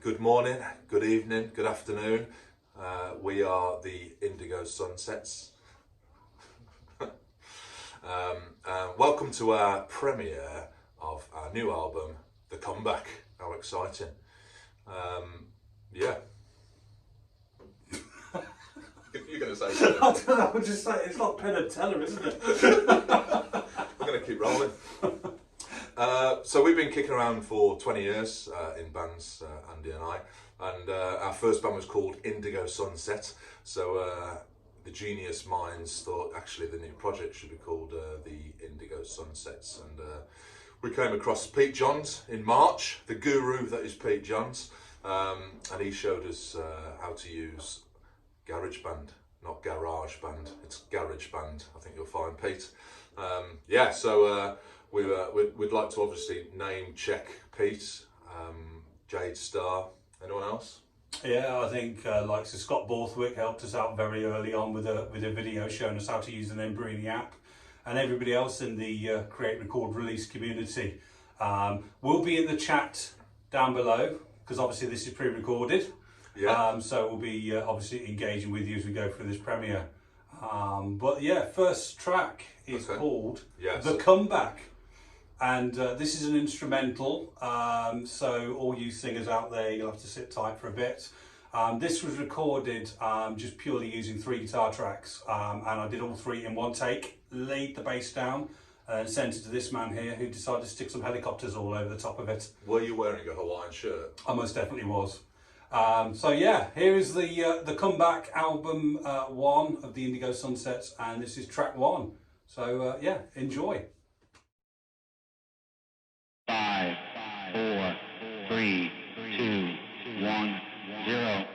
Good morning, good evening, good afternoon. We are the Indigo Sunsets. Welcome to our premiere of our new album, The Comeback. How exciting. Yeah. You're going to say something? I don't know, I'm just saying, it's not Penn and Teller, isn't it? We're going to keep rolling. So we've been kicking around for 20 years in bands, Andy and I, and our first band was called Indigo Sunsets. So the genius minds thought actually the new project should be called the Indigo Sunsets, and we came across Pete Johns in March, the guru that is Pete Johns, and he showed us how to use GarageBand, not Garage Band, it's GarageBand, I think you'll find, Pete. Yeah, so we'd like to obviously name check Pete, Jade Starr. Anyone else? Yeah, I think like so Scott Borthwick helped us out very early on with a video showing us how to use the Embreenie app, and everybody else in the Create, Record, Release community will be in the chat down below, because obviously this is pre-recorded. Yeah. So we'll be obviously engaging with you as we go through this premiere. But yeah, first track is called The Comeback. And this is an instrumental, so all you singers out there, you'll have to sit tight for a bit. This was recorded just purely using 3 guitar tracks, and I did all 3 in one take, laid the bass down, and sent it to this man here who decided to stick some helicopters all over the top of it. Were you wearing a Hawaiian shirt? I most definitely was. So yeah, here is the Comeback album 1 of the Indigo Sunsets, and this is track 1. So yeah, enjoy. 5, 4, 3, 2, 1, 0.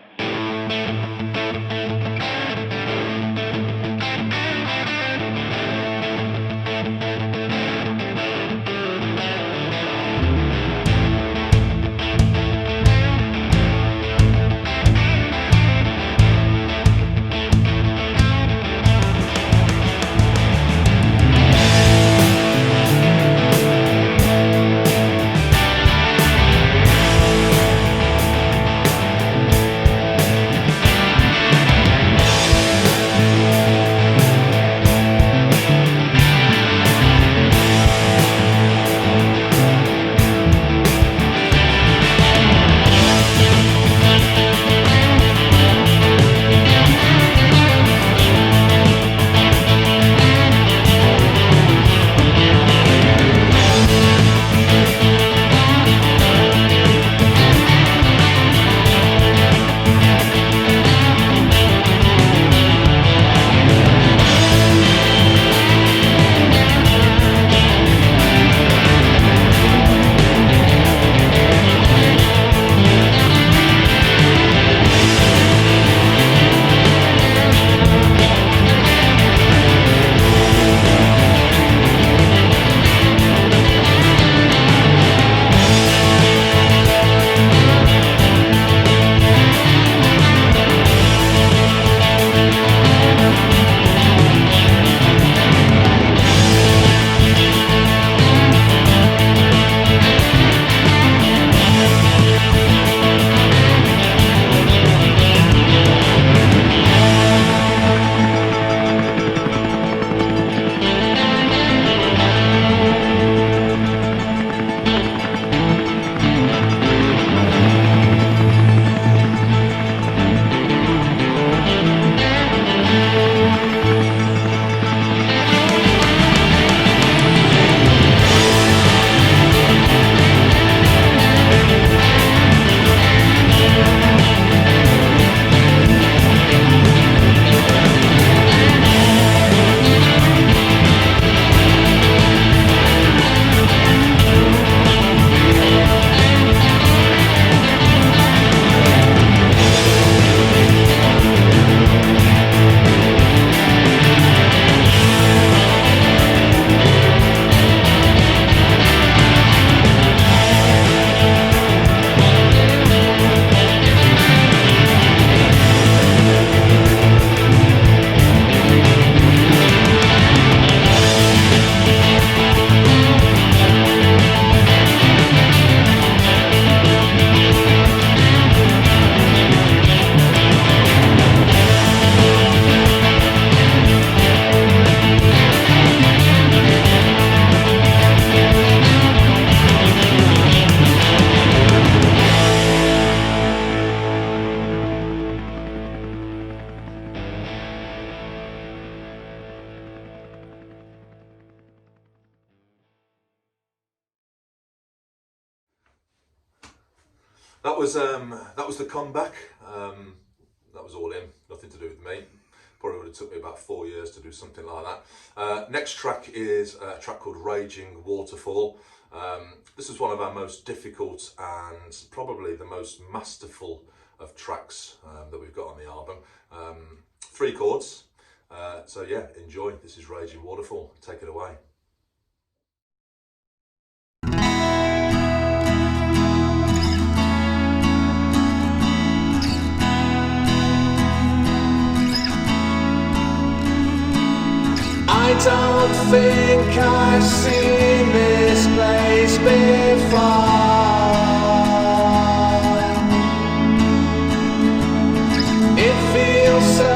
That was the comeback. That was all him, nothing to do with me. Probably would have took me about 4 years to do something like that. Next track is a track called Raging Waterfall. This is one of our most difficult and probably the most masterful of tracks that we've got on the album. 3 chords. So yeah, enjoy. This is Raging Waterfall. Take it away. I don't think I've seen this place before. It feels so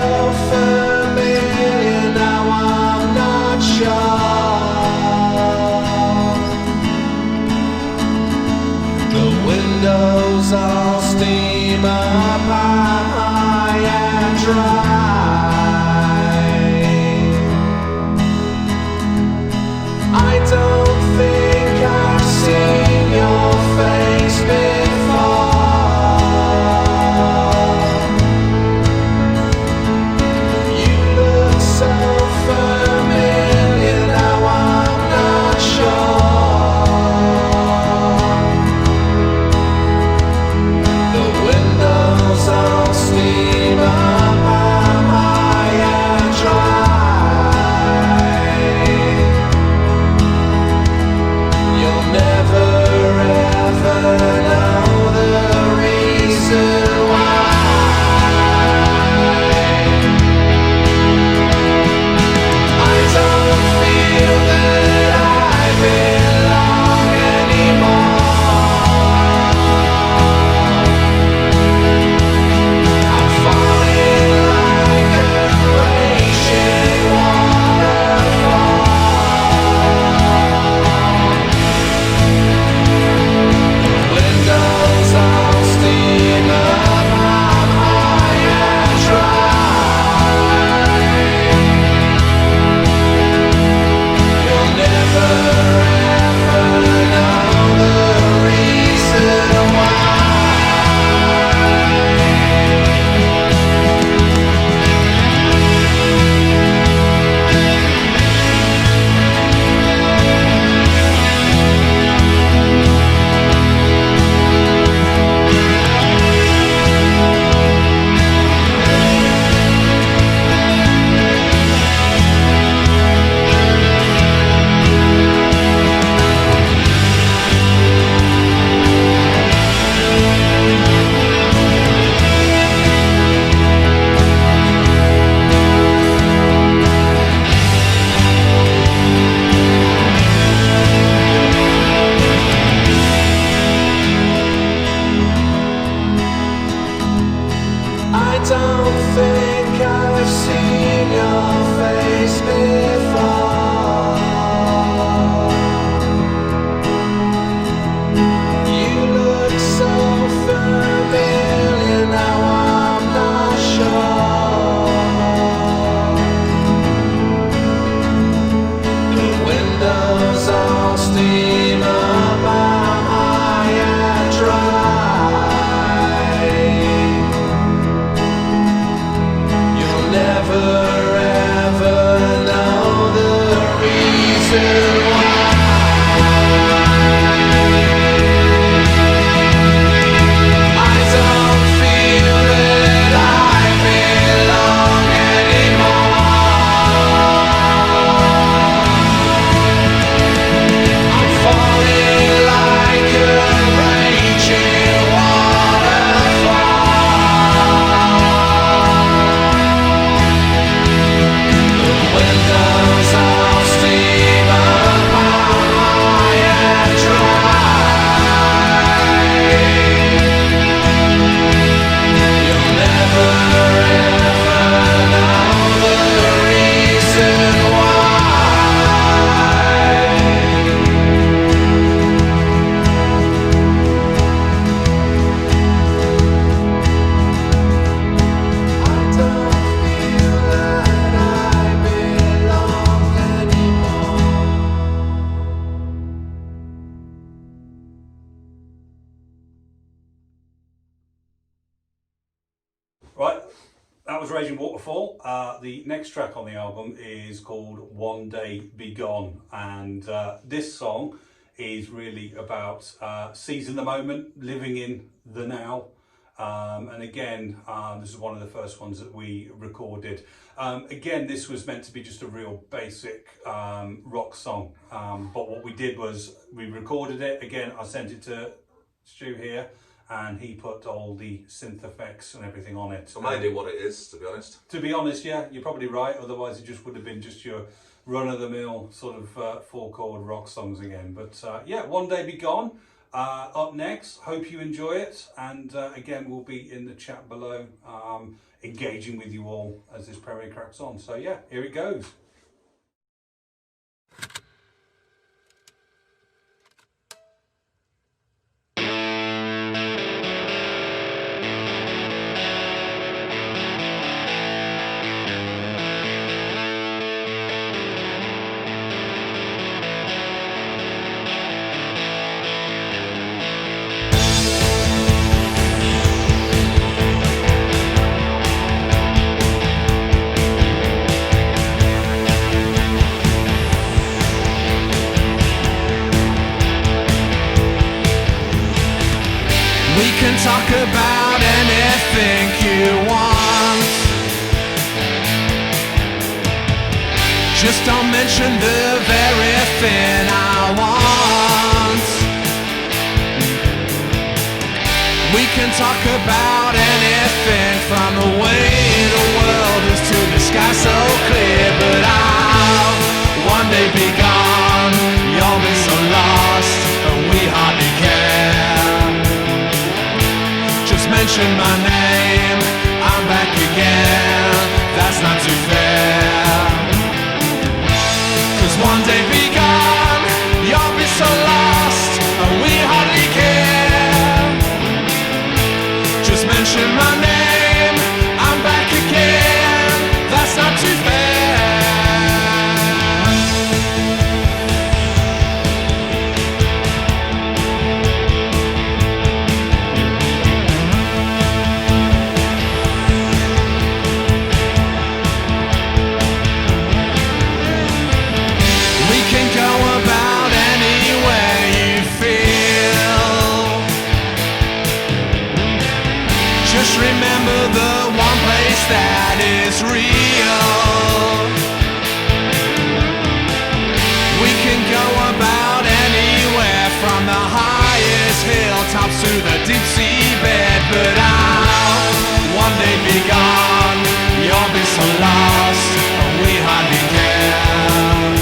familiar, now I'm not sure. The windows all steam up high and dry. I don't think I've seen your face before. You look so familiar, now I'm not sure. The windows all steam up high. Right, that was Raging Waterfall. The next track on the album is called One Day Be Gone, and this song is really about seizing the moment, living in the now. And again, this is one of the first ones that we recorded. Again, this was meant to be just a real basic rock song, but what we did was we recorded it. Again, I sent it to Stu here, and he put all the synth effects and everything on it. So maybe what it is, to be honest. To be honest, yeah, you're probably right. Otherwise, it just would have been just your run-of-the-mill sort of four-chord rock songs again. But yeah, One Day Be Gone. Up next, hope you enjoy it. And again, we'll be in the chat below, engaging with you all as this premiere cracks on. So yeah, here it goes. We can talk about anything you want. Just don't mention the very thing I want. We can talk about anything, from the way the world is to the sky so clear. But I'll one day be gone. You'll be so lost, and we hardly care. Mention my name, I'm back again. That's not too fair. 'Cause one day be gone, you'll be so lost, and we hardly care. Just mention my name, I'm back again. That's not too fair. Remember the one place that is real. We can go about anywhere, from the highest hilltops to the deep sea bed. But I'll one day be gone. You'll be so lost, and we hardly care.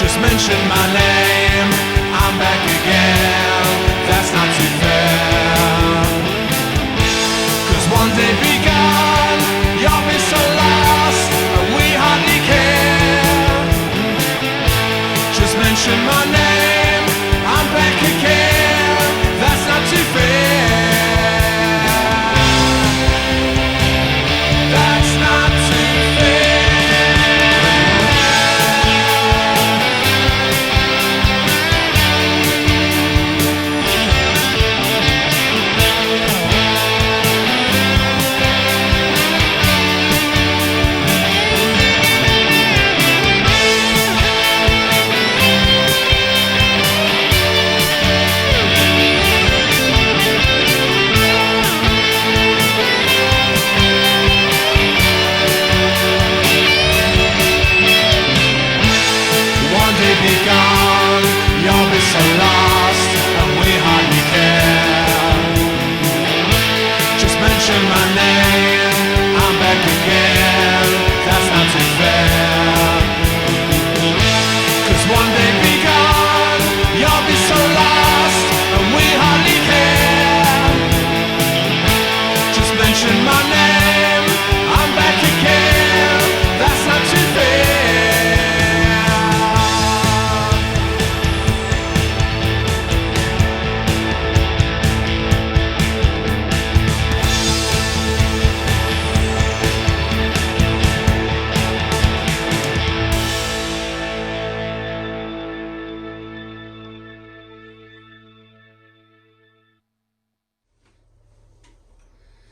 Just mention my name, I'm back again. That's not too fair. One day be gone, you'll be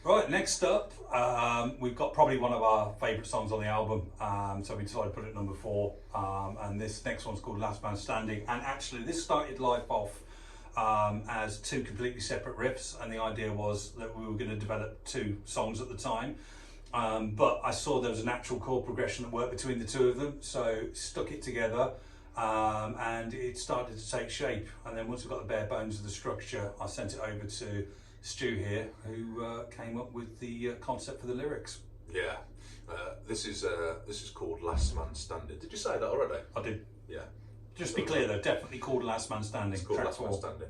Right, next up, we've got probably one of our favourite songs on the album, so we decided to put it at number 4, and this next one's called Last Man Standing, and actually this started life off as 2 completely separate riffs, and the idea was that we were going to develop 2 songs at the time, but I saw there was a natural chord progression that worked between the 2 of them, so stuck it together, and it started to take shape, and then once we got the bare bones of the structure, I sent it over to Stu here, who came up with the concept for the lyrics. Yeah, this is called Last Man Standing. Did you say that already? I did. Yeah. Just be clear though, definitely called Last Man Standing. It's called Last Man Standing.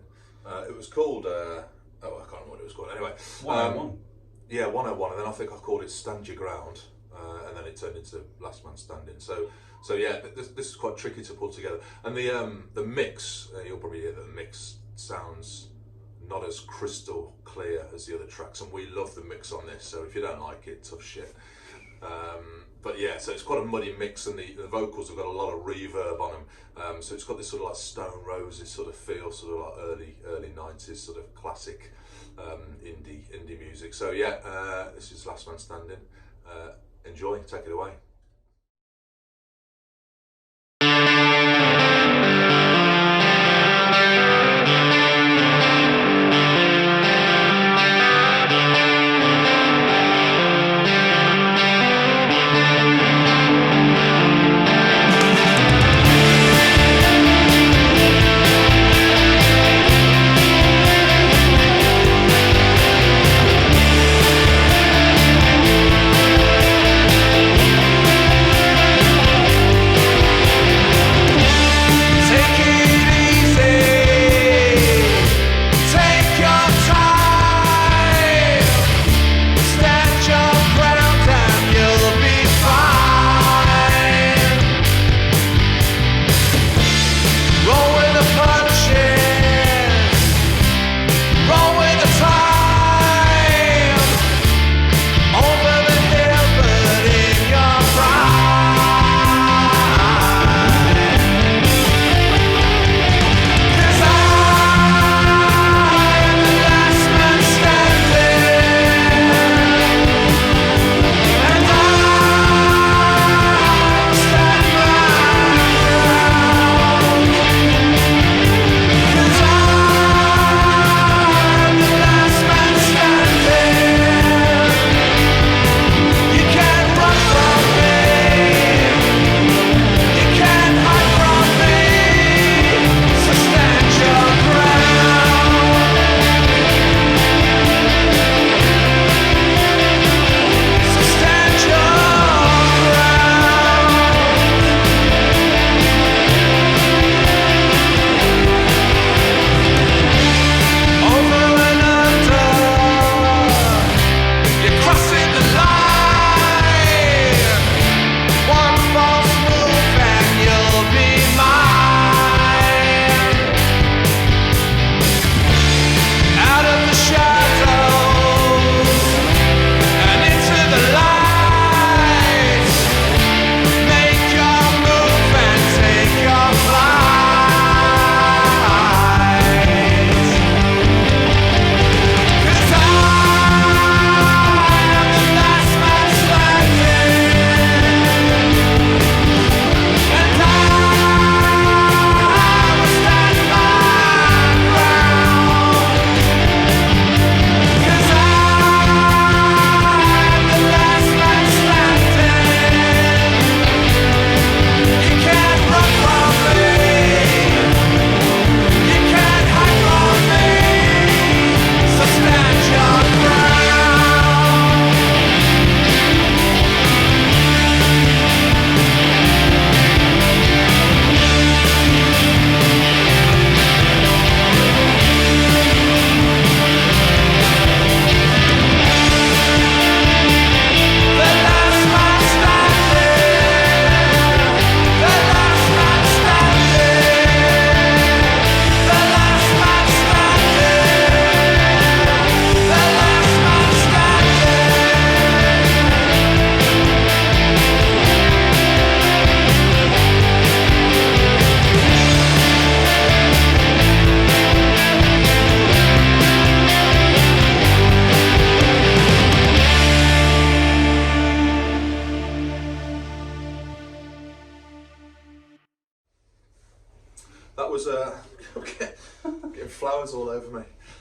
It was called, I can't remember what it was called. Anyway. 101. Yeah, 101, and then I think I called it Stand Your Ground, and then it turned into Last Man Standing. So yeah, this is quite tricky to pull together. And the mix, you'll probably hear that the mix sounds not as crystal clear as the other tracks, and we love the mix on this, so if you don't like it, tough shit. But yeah, so it's quite a muddy mix, and the vocals have got a lot of reverb on them, so it's got this sort of like Stone Roses sort of feel, sort of like early 90s sort of classic indie music. So yeah, this is Last Man Standing. Enjoy, take it away.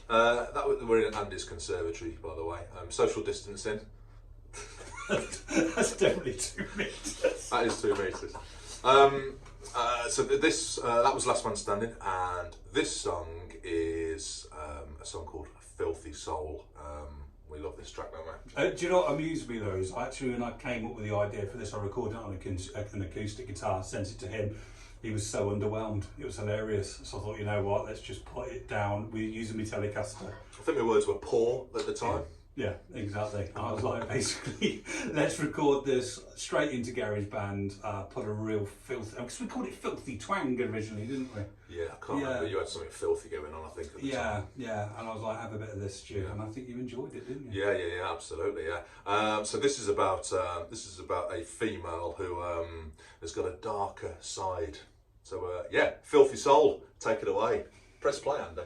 We're in Andy's conservatory, by the way. Social distancing. That's definitely 2 meters. That is 2 meters. So that was Last Man Standing, and this song is a song called Filthy Soul. We love this track, don't we? Do you know what amused me though is actually when I came up with the idea for this, I recorded it on an acoustic guitar, sent it to him. He was so underwhelmed. It was hilarious. So I thought, you know what, let's just put it down. We're using my Telecaster. I think my words were poor at the time. Yeah, exactly. I was like, basically, let's record this straight into GarageBand, put a real filthy, because we called it Filthy Twang originally, didn't we? Yeah, I can't remember. You had something filthy going on, I think, at the time. Yeah, and I was like, have a bit of this, Stu, and I think you enjoyed it, didn't you? Yeah, absolutely, yeah. So this is about a female who has got a darker side. So yeah, Filthy Soul, take it away. Press play, Andy.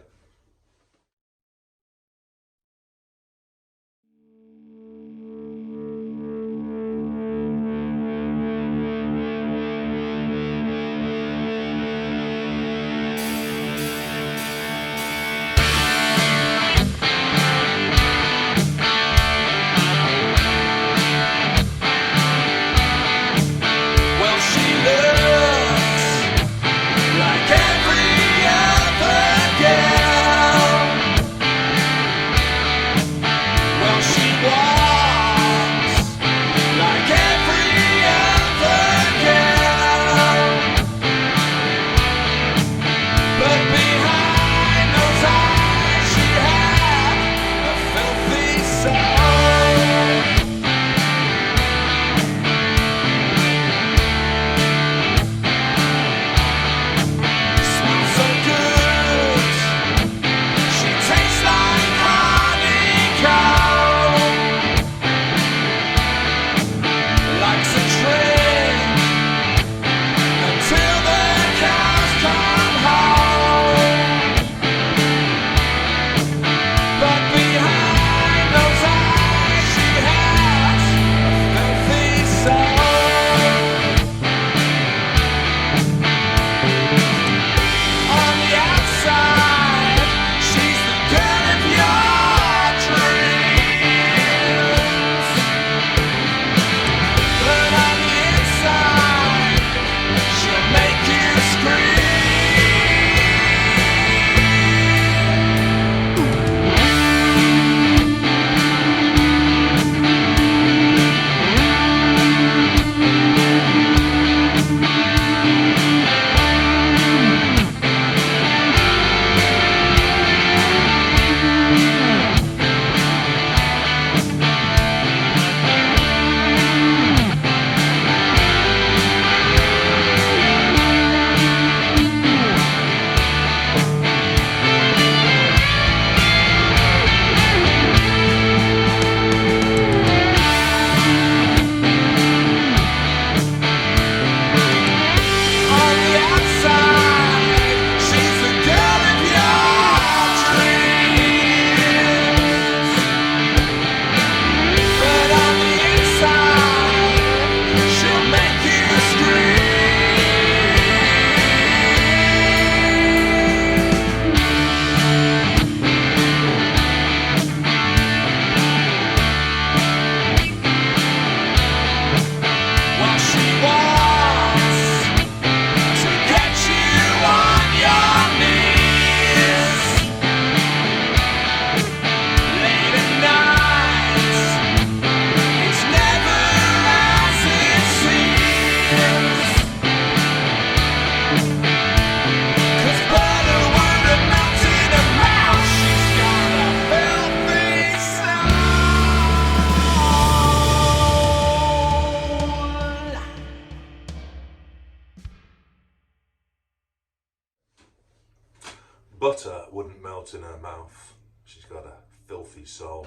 Butter wouldn't melt in her mouth. She's got a filthy soul.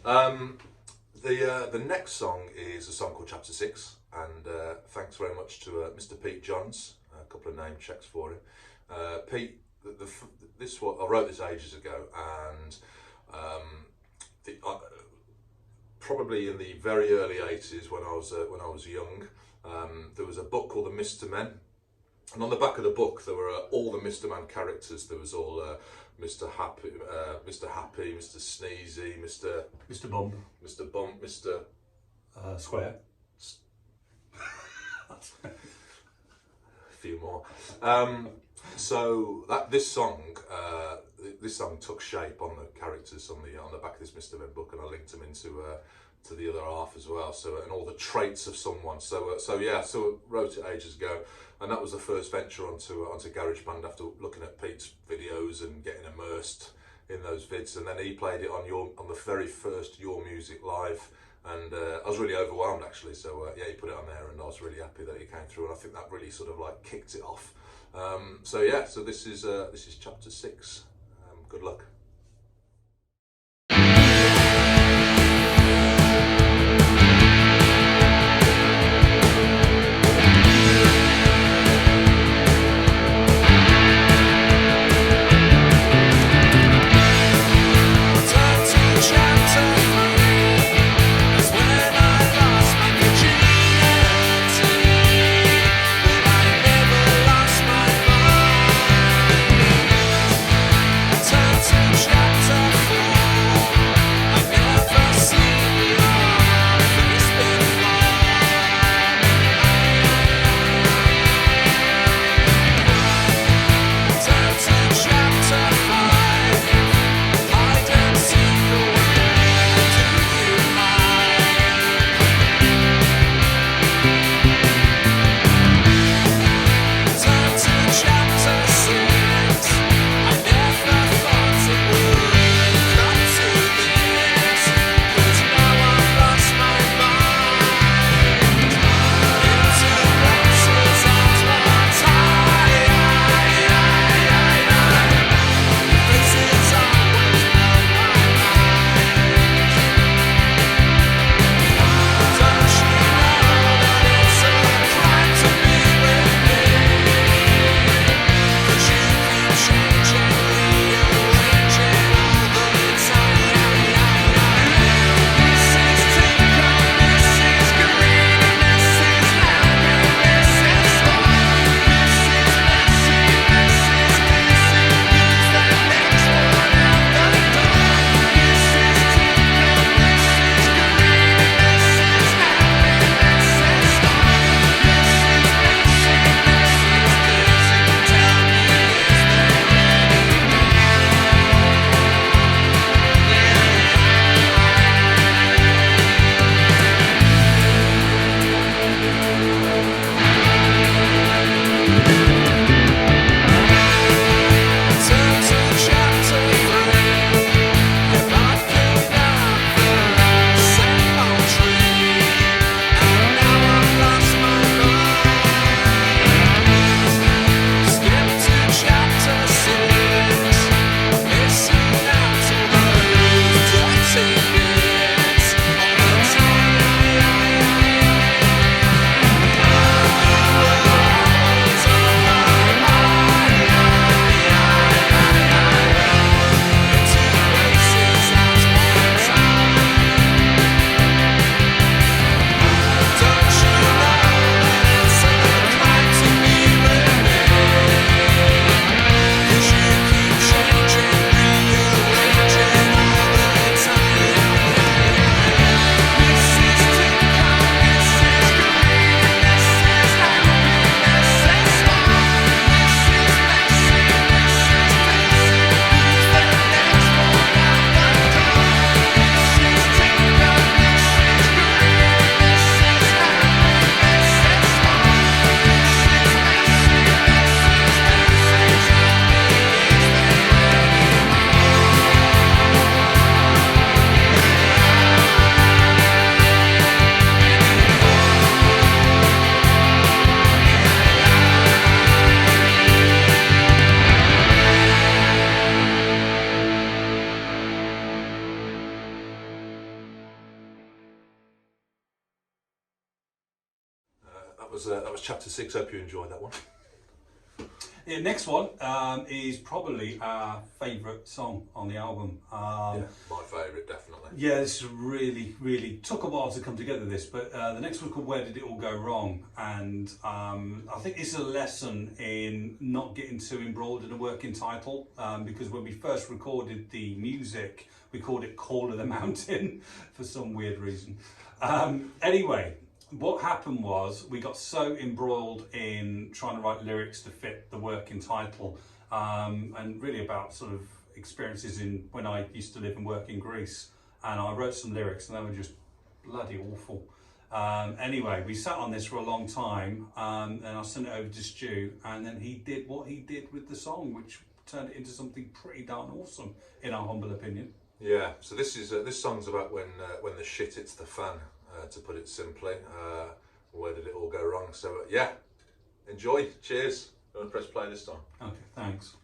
The next song is a song called Chapter 6, and thanks very much to Mr. Pete Johns. A couple of name checks for him. Pete, I wrote this ages ago, and probably in the very early 80s when I was young, there was a book called The Mr. Men. And on the back of the book, there were all the Mr. Man characters. There was all Mr. Happy, Mr. Sneezy, Mr. Bump, Mr. Square. A few more. So this song took shape on the characters on the back of this Mr. Ben book, and I linked them into to the other half as well. So, and all the traits of someone. So wrote it ages ago, and that was the first venture onto GarageBand after looking at Pete's videos and getting immersed in those vids. And then he played it on the very first Your Music Live. And I was really overwhelmed actually, so he put it on there, and I was really happy that he came through, and I think that really sort of like kicked it off. So this is chapter 6. Good luck. That was chapter 6. Hope you enjoyed that one. Yeah, next one is probably our favourite song on the album. Yeah, my favourite, definitely. Yeah, this really took a while to come together, this, but the next one called Where Did It All Go Wrong? And I think this is a lesson in not getting too embroiled in a working title, because when we first recorded the music, we called it Call of the Mountain for some weird reason. Anyway, what happened was we got so embroiled in trying to write lyrics to fit the working title, and really about sort of experiences in when I used to live and work in Greece, and I wrote some lyrics and they were just bloody awful. Anyway, we sat on this for a long time, and I sent it over to Stu, and then he did what he did with the song, which turned it into something pretty darn awesome, in our humble opinion. Yeah, so this song's about when the shit hits the fan, to put it simply. Where did it all go wrong? So yeah, enjoy. Cheers. I'm gonna press play this time. Okay, thanks.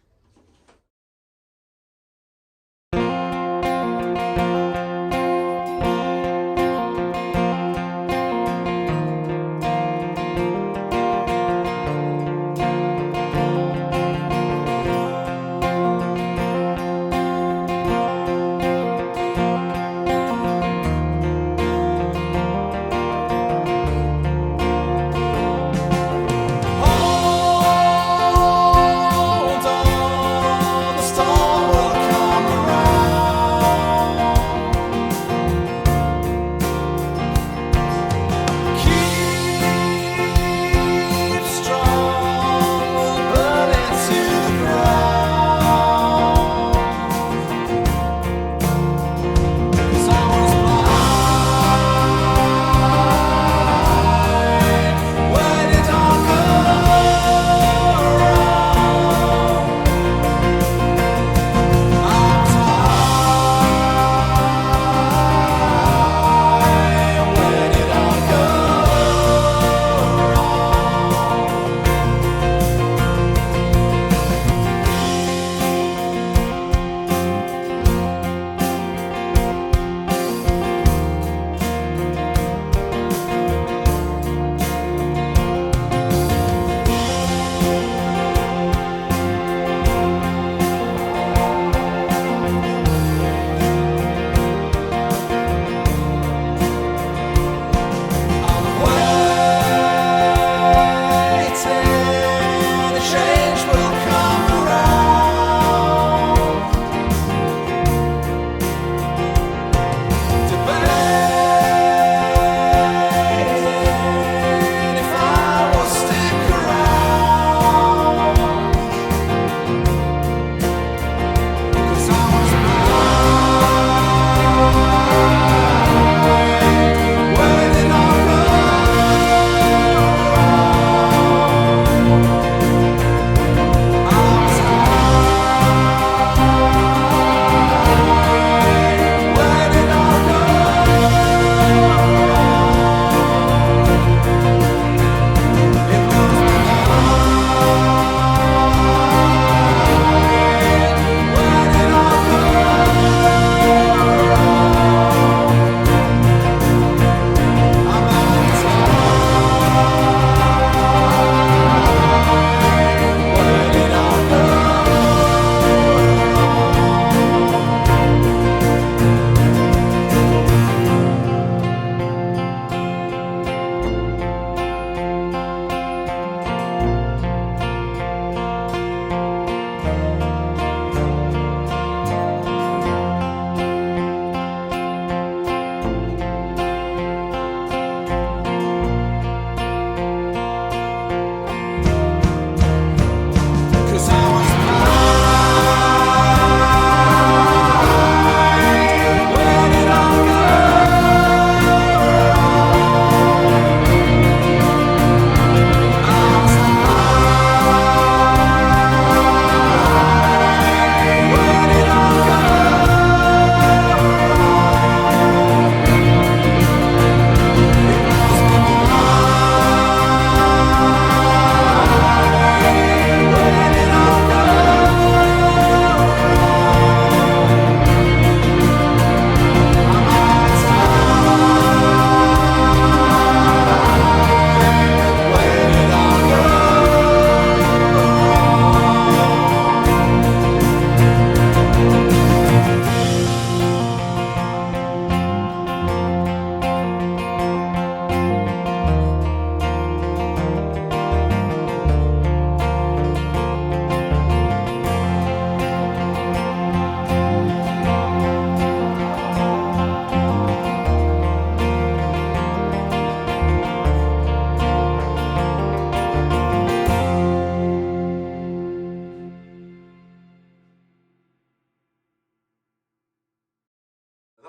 Hold on.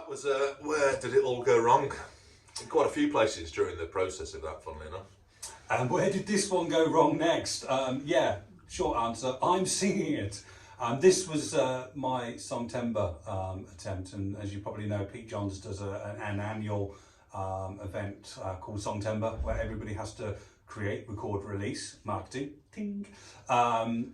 that was Where Did It All Go Wrong? In quite a few places during the process of that, funnily enough. And where did this one go wrong next? Yeah, short answer, I'm singing it. This was my Songtember attempt, and as you probably know, Pete Johns does an annual event called Songtember, where everybody has to create, record, release, marketing, ting. What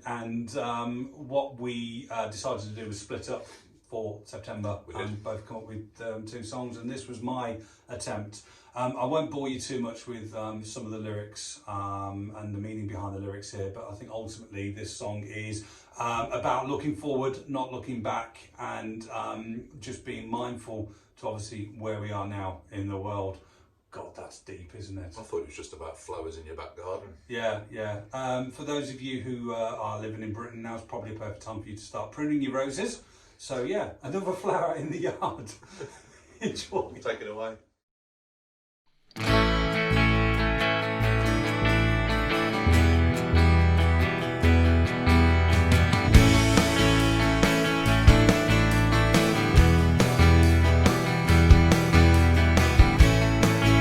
we decided to do was split up for September and both come up with 2 songs, and this was my attempt. I won't bore you too much with some of the lyrics and the meaning behind the lyrics here, but I think ultimately this song is about looking forward, not looking back, and just being mindful to obviously where we are now in the world. God, that's deep, isn't it? I thought it was just about flowers in your back garden. Yeah, yeah. For those of you who are living in Britain, now's probably a perfect time for you to start pruning your roses. So yeah, another flower in the yard. Enjoy. Take it away.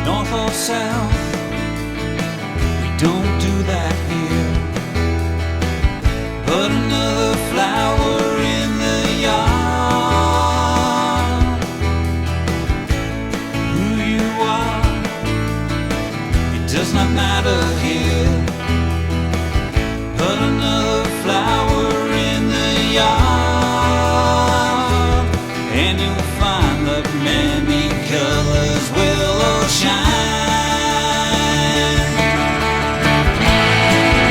North or south, we don't do that here. But another flower in the yard. Who you are, it does not matter here. But another flower in the yard, and you'll find that many colors will all shine.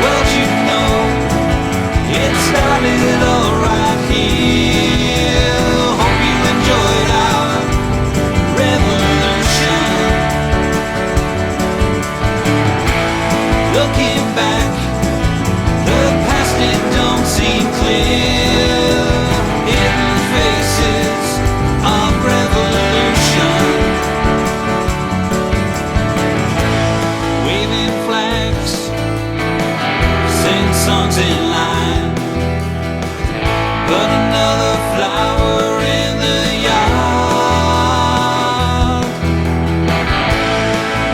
Well, you know, it started all right here. Hope you enjoyed our revolution. Looking back, the past it don't seem clear. Hidden faces of revolution. Waving flags, sing songs in line. But another flower in the yard.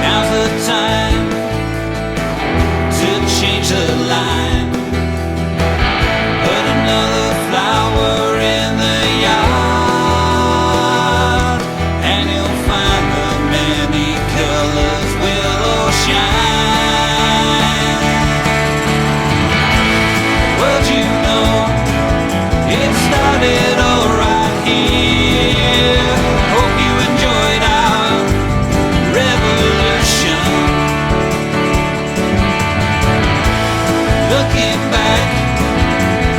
Now's the time to change the line. But another flower in the yard, and you'll find the many colors will all shine. Well, you know, it started all right here. Hope you enjoyed our revolution. Looking back,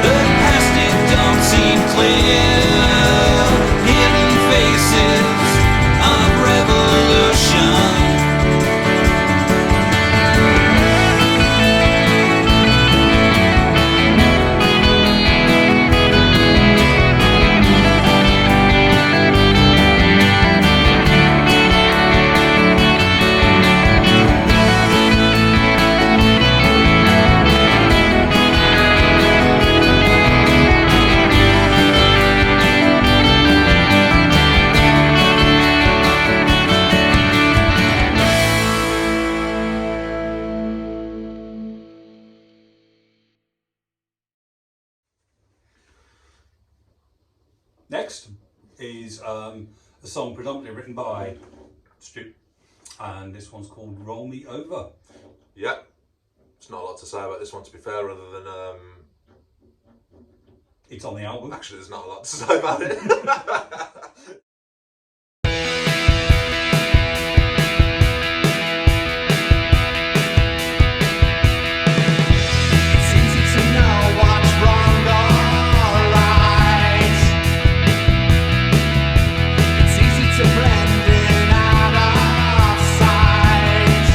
the past it don't seem clear. Hidden faces of revolution. Next is a song predominantly written by Stu, and this one's called Roll Me Over. Yeah, there's not a lot to say about this one, to be fair, other than It's on the album. actually there's not a lot to say about it. It's easy to know what's wrong or right. It's easy to blend in out of sight.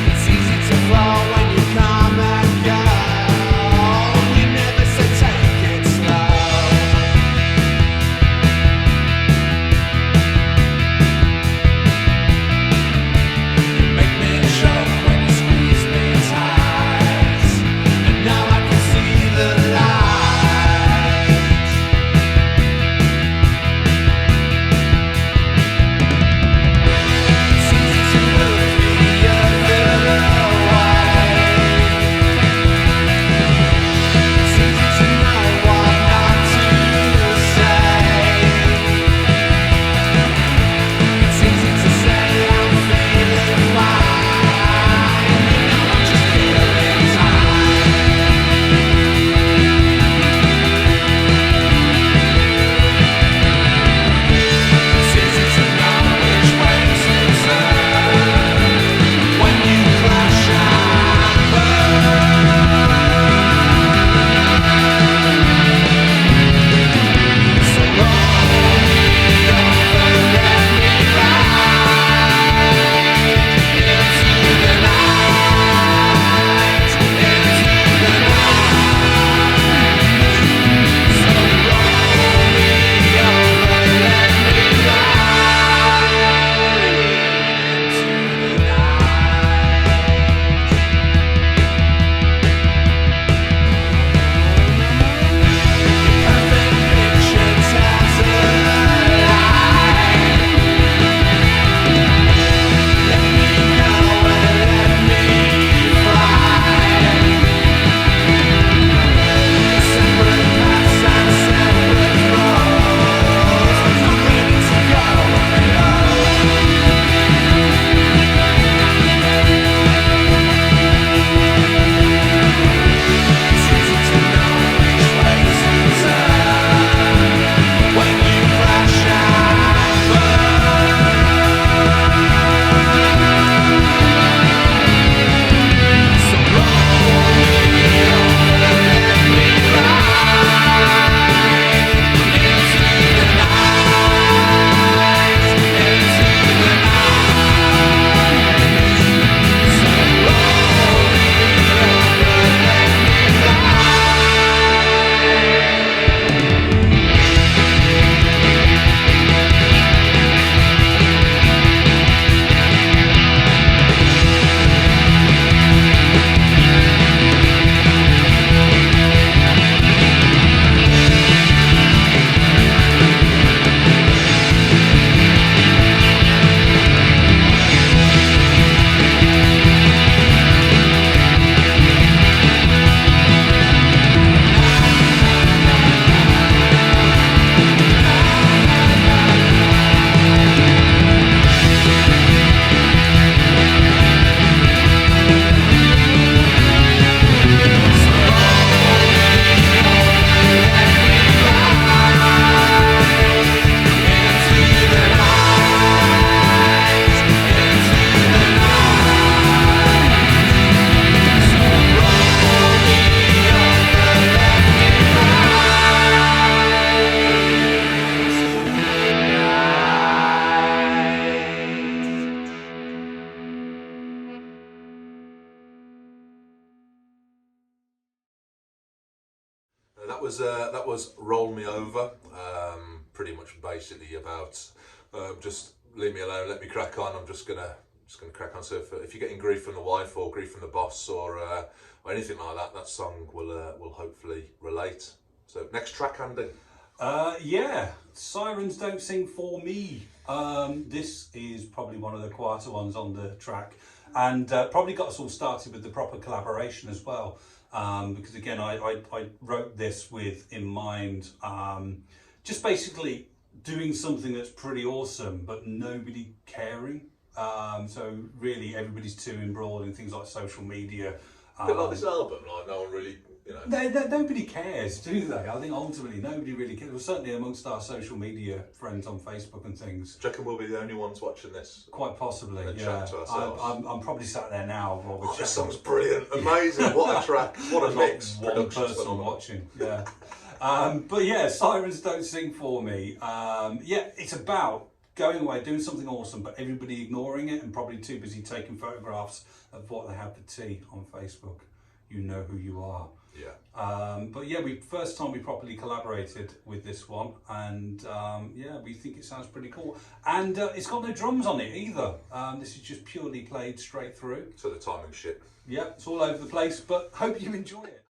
It's easy to flow when you come and go. You never say take it slow. was Roll Me Over. Pretty much basically about just leave me alone, let me crack on. I'm just gonna crack on. So if you're getting grief from the wife or grief from the boss or anything like that, that song will hopefully relate. So next track, Andy. Yeah, Sirens Don't Sing For Me. This is probably one of the quieter ones on the track, and probably got us all started with the proper collaboration as well. Because again, I wrote this with in mind just basically doing something that's pretty awesome, but nobody caring. So really, everybody's too embroiled in things like social media. A bit like this album, like no one really, you know. Nobody cares, do they? I think ultimately nobody really cares. Well, certainly amongst our social media friends on Facebook and things. Do you reckon we'll be the only ones watching this? Quite possibly, yeah. I'm probably sat there now while we're this song's brilliant, amazing, what a track, what a mix. One person watching, yeah. But yeah, Sirens Don't Sing For Me. Yeah, it's about going away, doing something awesome, but everybody ignoring it and probably too busy taking photographs of what they have for tea on Facebook. You know who you are. Yeah. But yeah, first time we properly collaborated with this one, and yeah, we think it sounds pretty cool. And it's got no drums on it either. This is just purely played straight through. So the timing shit. Yeah, it's all over the place, but hope you enjoy it.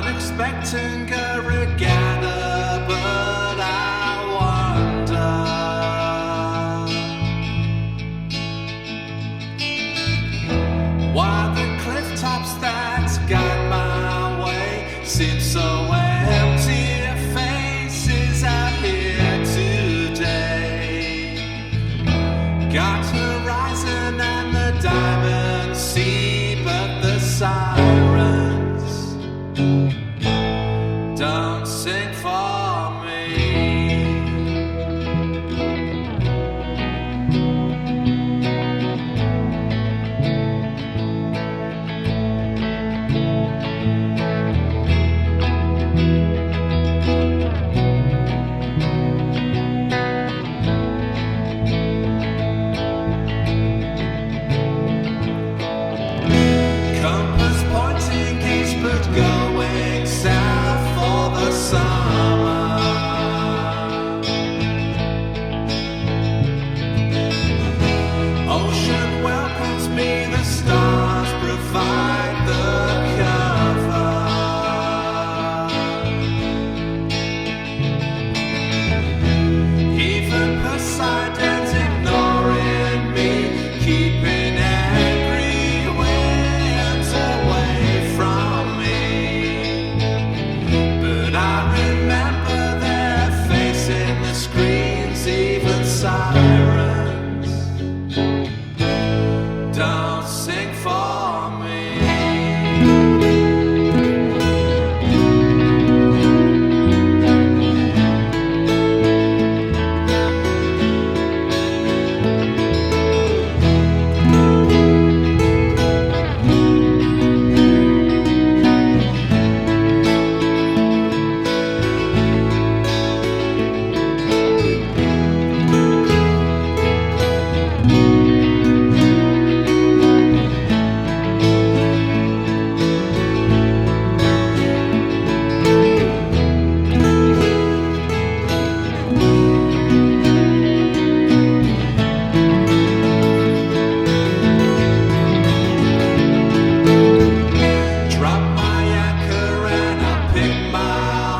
Expecting a regatta, but I wonder why the cliff tops that guide my way seem so empty. Faces out here today, got horizon and the diamond sea, but the sirens don't sing for me. Compass pointing east but going south for the summer. Ocean welcomes me, the stars provide the cover. Even Poseidon's ignoring me, keeping angry winds away from me. But I remember their face in the screens, even sirens don't sing for me. Drop my anchor and I'll pick my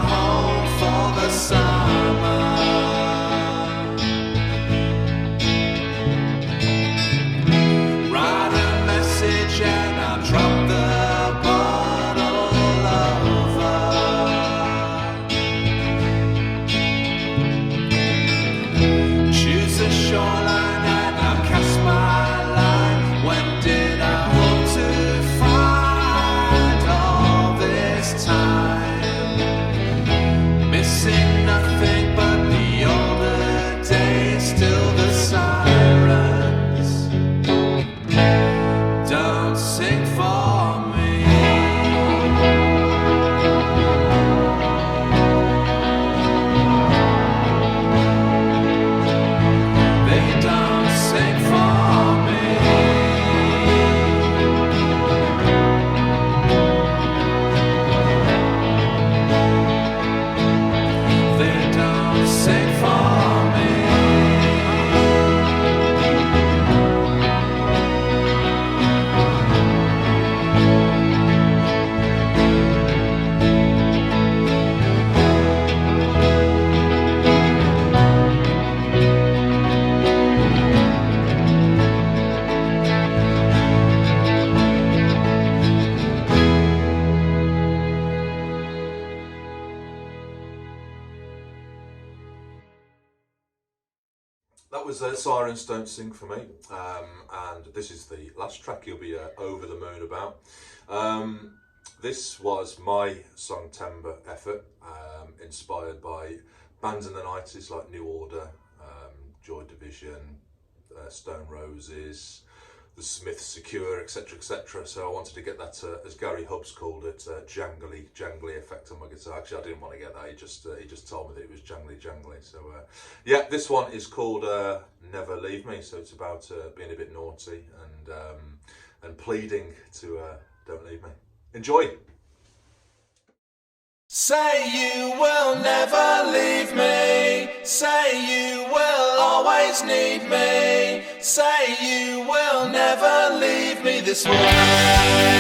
home for the summer. Write a message and I'll drop the bottle That was Sirens Don't Sing For Me, and this is the last track you'll be over the moon about. This was my Songtember effort, inspired by bands in the 90s like New Order, Joy Division, Stone Roses, the Smiths, Secure, etc, etc. So I wanted to get that, as Gary Hubbs called it, jangly effect on my guitar. Actually, I didn't want to get that. He just told me that it was jangly. So yeah, this one is called Never Leave Me. So it's about being a bit naughty and pleading to don't leave me. Enjoy. Say you will never leave me. Say you will always need me. Say you will never leave me this way.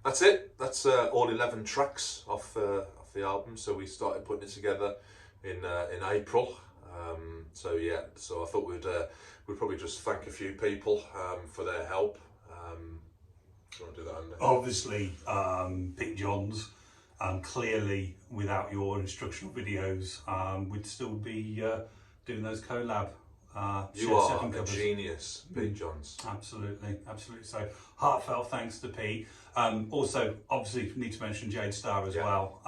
That's it. That's all 11 tracks off the album. So we started putting it together in April. So yeah, so I thought we'd probably just thank a few people for their help. Do you want to do that, Andy? Obviously, Pete Johns. Clearly, without your instructional videos, we'd still be doing those collab. You are a genius, Pete Johns. Absolutely. So heartfelt thanks to Pete. Also, obviously, need to mention Jade Starr as well,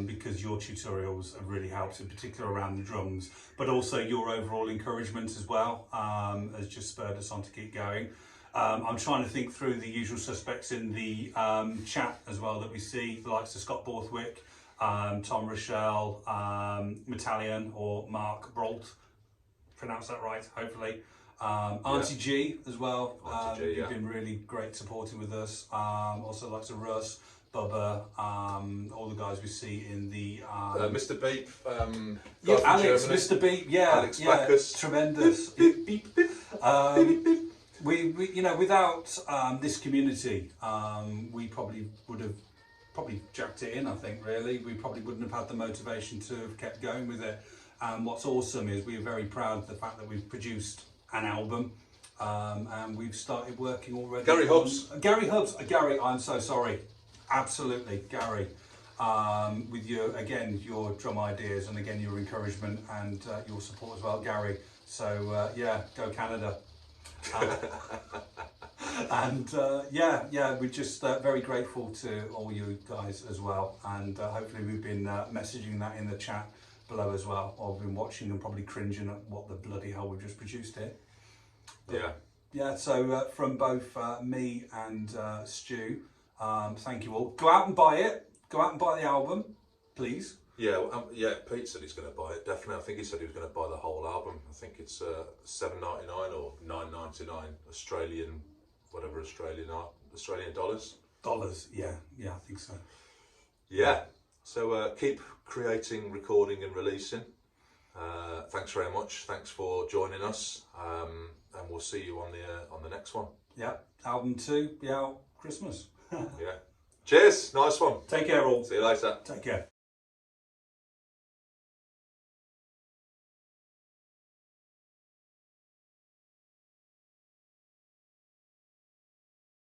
because your tutorials have really helped, in particular around the drums, but also your overall encouragement as well has just spurred us on to keep going. I'm trying to think through the usual suspects in the chat as well that we see, the likes of Scott Borthwick, Tom Rochelle, Metallion or Mark Brolt. Pronounce that right, hopefully. Auntie G as well. Auntie G, You've been really great supporting with us. Also, like to Russ, Bubba, all the guys we see in the Mr. Beep, Alex, Mr. Beep, Alex Bacchus. Tremendous. Beep, beep, beep. We you know, without this community, we probably would have jacked it in. I think really, we probably wouldn't have had the motivation to have kept going with it. And what's awesome is we are very proud of the fact that we've produced an album, and we've started working already. Gary Hubbs, Gary, I'm so sorry. Absolutely, Gary, with your drum ideas and again your encouragement and your support as well, Gary. So go Canada. We're just very grateful to all you guys as well, and hopefully we've been messaging that in the chat below as well, or been watching and probably cringing at what the bloody hell we've just produced here. But, so from both me and Stu, thank you all. Go out and buy it. Go out and buy the album, please. Pete said he's going to buy it. Definitely, I think he said he was going to buy the whole album. I think it's $7.99 or $9.99 Australian dollars. Dollars, yeah, I think so. Yeah. So keep creating, recording, and releasing. Thanks very much. Thanks for joining us, and we'll see you on the next one. Yeah, album 2 be out Christmas. Yeah. Cheers. Nice one. Take care, all. See you later. Take care.